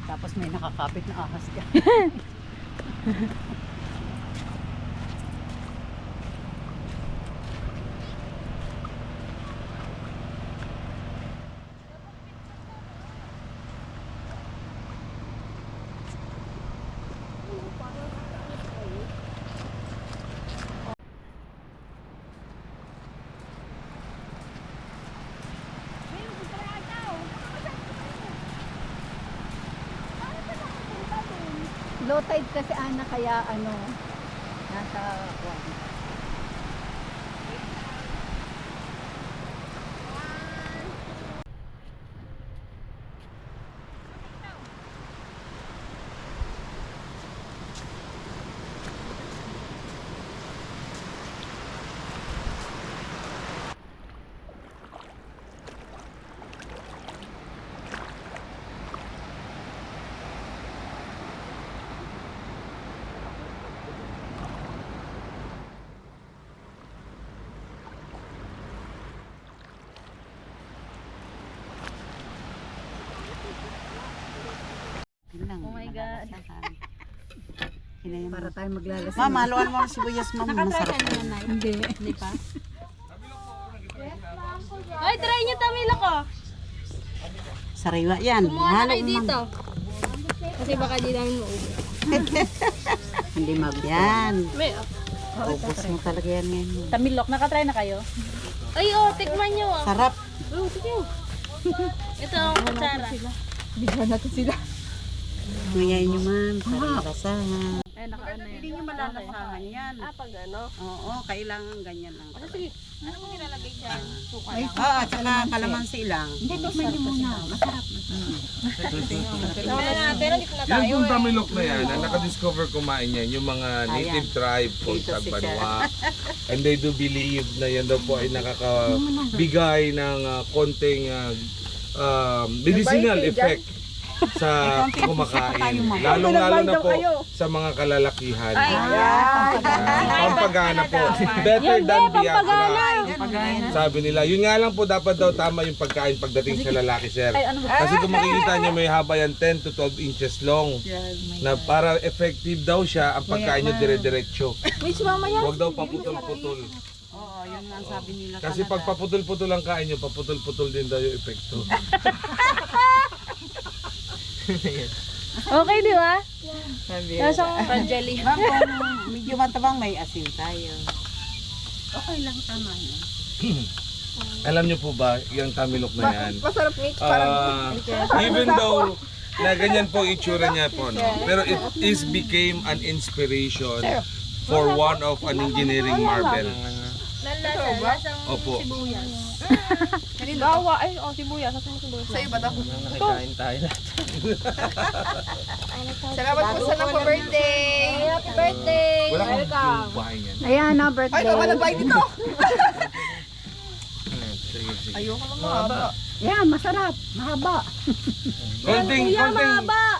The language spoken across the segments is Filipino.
Tapos may nakakapit na ahas ka. Low tide kasi Ana, kaya ano, nasa Oh my God. Para tayo maglalasing. Ma'am, haluan mo ang sibuyas, ma'am. Masarap. Hindi. Hindi pa? Ay, try nyo tamila ko. Sariwa yan. Kumuha na Halo, kayo ma'am. dito. Kasi baka di namin maubos. Hindi magusto. Yan. May, Ubus mo talaga yan ngayon. tamilok, nakatry na kayo? Ay, oh, tikman nyo ah. Sarap. Oh, sige. Ito ang kutsara. Bigyan natin sila. Ngayon nyo, ma'am. Para malasahan. Ay, nakaano yan. Hindi nyo malalasahan yan. Ah, pag ano? Oo, kailangan ganyan lang. Ano, sige. Ano mo nilalagay dyan? Suka Ay, lang. Oo, at saka kalamansi lang. Hindi, tikman niyo muna. Masarap. Tingnan natin, nandito na Yan tayo pong eh. tamilok na yan, ang nakadiscover kumain yan, yung mga native tribe called Dito si Tagbanwa. And they do believe na yan daw po ay nakakabigay ng konting medicinal effect sa kumakain. Lalong-lalo na po sa mga kalalakihan. Pampagana po. Better than Viagra. Sabi nila, yun nga lang po dapat daw tama yung pagkain pagdating sa lalaki, sir. Kasi kung makikita nyo may haba yan 10 to 12 inches long. Na para effective daw siya, ang pagkain nyo dire-diretso. Huwag daw paputol-putol. Oo, yun nga ang sabi nila. Kasi pag paputol-putol ang kain nyo, paputol-putol din daw yung epekto. Okay, di ba? Lasang fragile. Ma'am, kung medyo matabang may asin tayo. Okay lang, tama na. Alam nyo po ba, yung tamilok na yan? Masarap mix. Even though na ganyan po itsura niya po, no? Pero it is became an inspiration for one of an engineering marvel. Lasang Opo. sibuyas. Gawa, ay, oh, sibuyas. Sa sibuyas. Sa'yo ba ako? Nakikain tayo lahat. Salamat po sa birthday. Happy birthday! Wala kang bahay yan. Ayan na, Ay, birthday. baka nag-buy dito. Sige, sige. Ayoko lang mahaba. Yan, masarap. Mahaba.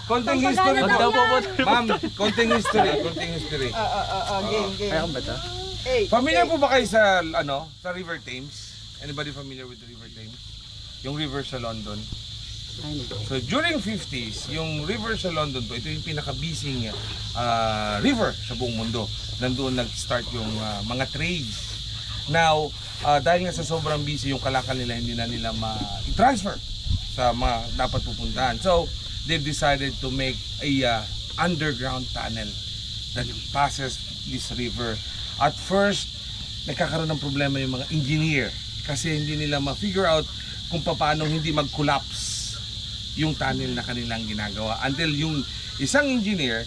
Konting history po. Ma'am, konting history. Game. ba ito? Familiar po ba kayo sa, sa River Thames? Anybody familiar with the River Thames? Yung river sa London. So during 50s, yung river sa London po, ito yung pinaka-busy river sa buong mundo. Nandoon nag-start yung mga trades. Now, dahil nga sa sobrang busy yung kalakal nila, hindi na nila ma-transfer sa mga dapat pupuntahan. So, they've decided to make a underground tunnel that passes this river. At first, nagkakaroon ng problema yung mga engineer kasi hindi nila ma-figure out kung paano hindi mag-collapse yung tunnel na kanilang ginagawa. Until yung isang engineer,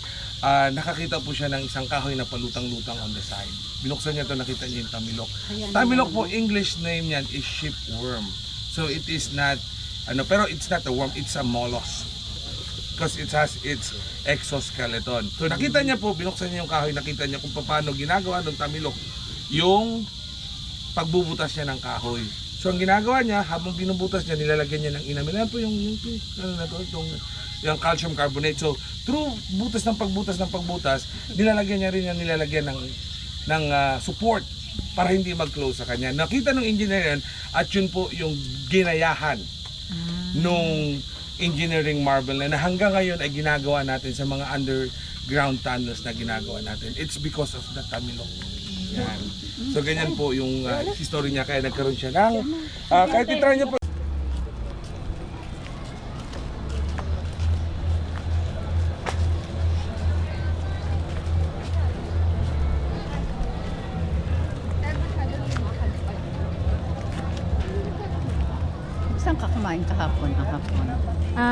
nakakita po siya ng isang kahoy na palutang-lutang on the side. Binuksan niya ito, nakita niya yung tamilok. Tamilok po, English name niyan is shipworm. So it is not, pero it's not a worm, it's a mollusk. Because it has its exoskeleton. So nakita niya po, binuksan niya yung kahoy, nakita niya kung paano ginagawa ng tamilok yung pagbubutas niya ng kahoy. So ang ginagawa niya, habang binubutas niya, nilalagyan niya ng inamin. Ano po yung calcium carbonate. So through butas ng pagbutas, nilalagyan niya rin yung nilalagyan ng support para hindi mag-close sa kanya. Nakita ng engineer yan at yun po yung ginayahan nung engineering marble na hanggang ngayon ay ginagawa natin sa mga underground tunnels na ginagawa natin. It's because of the Tamilok. Yan. So ganyan po yung history niya kaya nagkaroon siya ng kahit itry niya po. Saan ka kumain kahapon?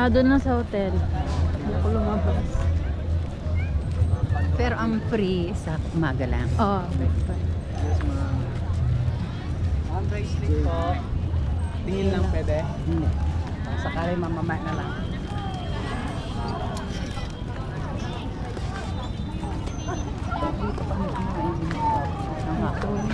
Doon lang sa hotel. Hindi ako lumabas. Pero ang free sa umaga lang. Oo, breakfast. Ang bracelet po. Tingin lang pwede. Sakali mamamay na lang. Dito kami kumain. Kahapon.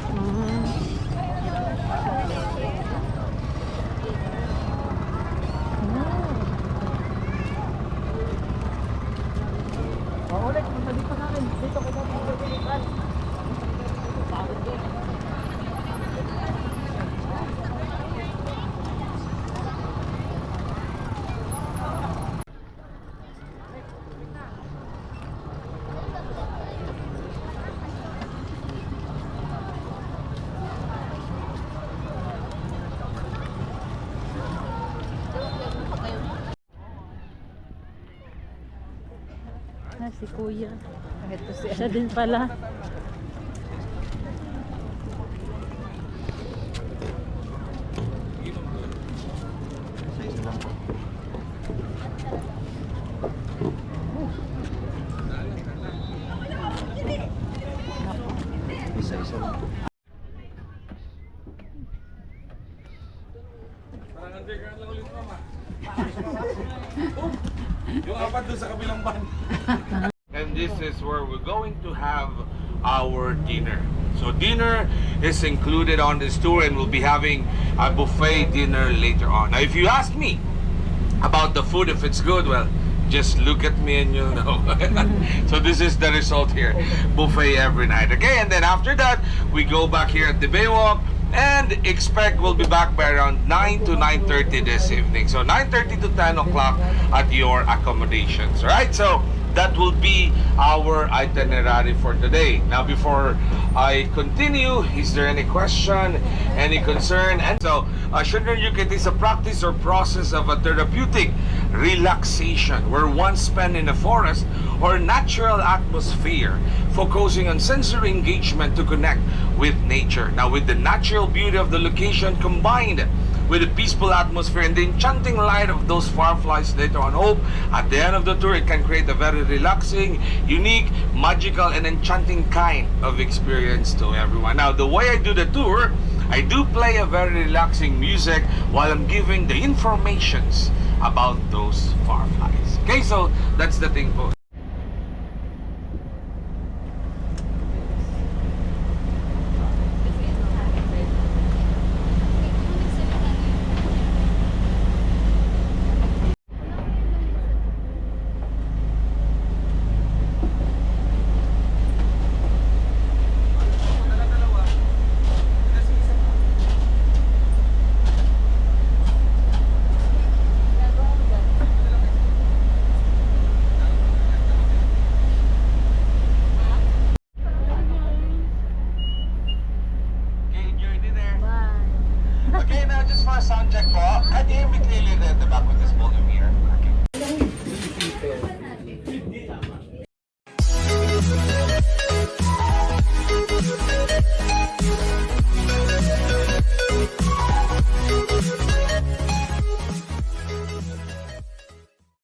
Si Kuya. Kahit po si Siya din pala. Parang underground lang ulit mama. Yung apat doon sa kabilang ban. And this is where we're going to have our dinner. So dinner is included on this tour and we'll be having a buffet dinner later on. Now if you ask me about the food, if it's good, well, just look at me and you'll know. So this is the result here. Buffet every night. Okay, and then after that, we go back here at the Baywalk and expect we'll be back by around 9 to 9:30 this evening. So 9:30 to 10 o'clock at your accommodations. Right? So that will be our itinerary for today. Now before I continue, is there any question, any concern? And so, Shunryukit is a practice or process of a therapeutic relaxation where one spent in a forest or natural atmosphere, focusing on sensory engagement to connect with nature. Now with the natural beauty of the location combined with the peaceful atmosphere and the enchanting light of those fireflies later on, hope at the end of the tour it can create a very relaxing, unique, magical, and enchanting kind of experience to everyone. Now the way I do the tour, I do play a very relaxing music while I'm giving the informations about those fireflies. Okay, so that's the thing po.